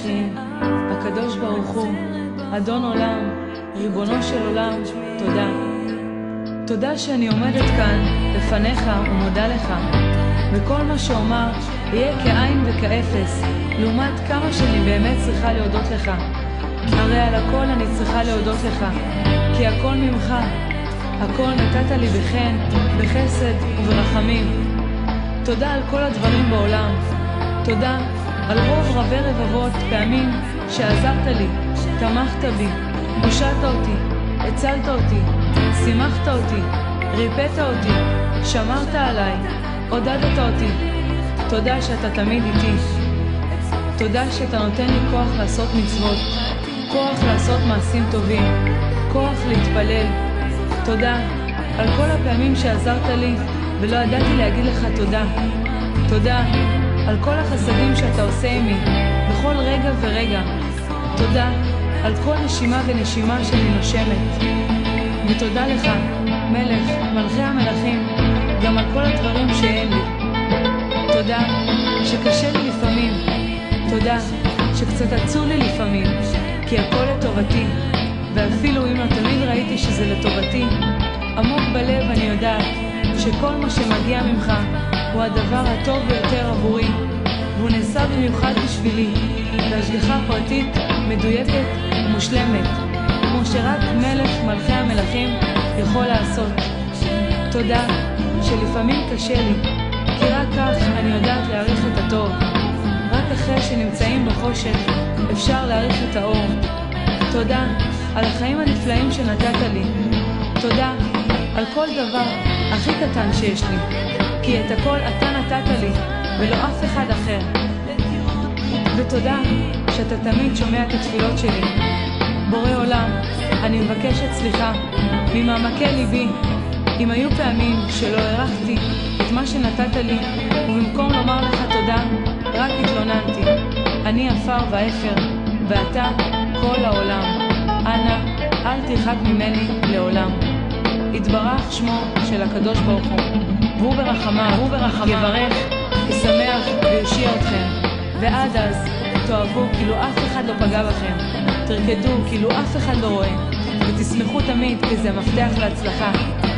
המלכים, הקדוש ברוך הוא, אדון עולם, ריבונו של עולם, תודה. תודה שאני עומדת כאן לפניך ומודה לך, וכל מה שאומר יהיה כאין וכאפס, לעומת כמה שאני באמת צריכה להודות לך. הרי על הכל אני צריכה להודות לך, כי הכל ממך, הכל נתת לי בחן, בחסד וברחמים. תודה על כל הדברים בעולם, תודה על רוב רבי רבבות פעמים שעזרת לי, תמכת בי, הושעת אותי, הצלת אותי, שימחת אותי, ריפאת אותי, שמרת עליי, עודדת אותי. תודה שאתה תמיד איתי. תודה שאתה נותן לי כוח לעשות מצוות, כוח לעשות מעשים טובים, כוח להתפלל. תודה על כל הפעמים שעזרת לי ולא ידעתי להגיד לך תודה. תודה על כל החסדים שאתה עושה עמי בכל רגע ורגע. תודה על כל נשימה ונשימה שאני נושמת. ותודה לך, מלך, מלכי המלכים, גם על כל הדברים שאין לי. תודה שקשה לי לפעמים. תודה שקצת עצוב לי לפעמים, כי הכל לטובתי, ואפילו אם לא תמיד ראיתי שזה לטובתי, עמוק בלב אני יודעת שכל מה שמגיע ממך הוא הדבר הטוב ביותר עבורי, והוא נעשה במיוחד בשבילי, בהשגחה פרטית, מדויקת ומושלמת, כמו שרק מלך מלכי המלכים יכול לעשות. תודה שלפעמים קשה לי, כי רק כך אני יודעת להעריך את הטוב. רק אחרי שנמצאים בחושך אפשר להעריך את האור. תודה על החיים הנפלאים שנתת לי. תודה על כל דבר הכי קטן שיש לי, כי את הכל אתה נתת לי ולא אף אחד אחר. ותודה שאתה תמיד שומע את התפילות שלי. בורא עולם, אני מבקשת סליחה ממעמקי ליבי אם היו פעמים שלא הערכתי את מה שנתת לי, ובמקום לומר לך תודה רק התלוננתי. אני עפר ואפר, ואתה כל העולם. אנא אל תרחק ממני לעולם. יתברך שמו של הקדוש ברוך הוא, והוא ברחמיו יברך, ישמח ויושיע אתכם. ועד אז תאהבו כאילו אף אחד לא פגע בכם, תרקדו כאילו אף אחד לא רואה, ותשמחו תמיד, כי זה מפתח להצלחה.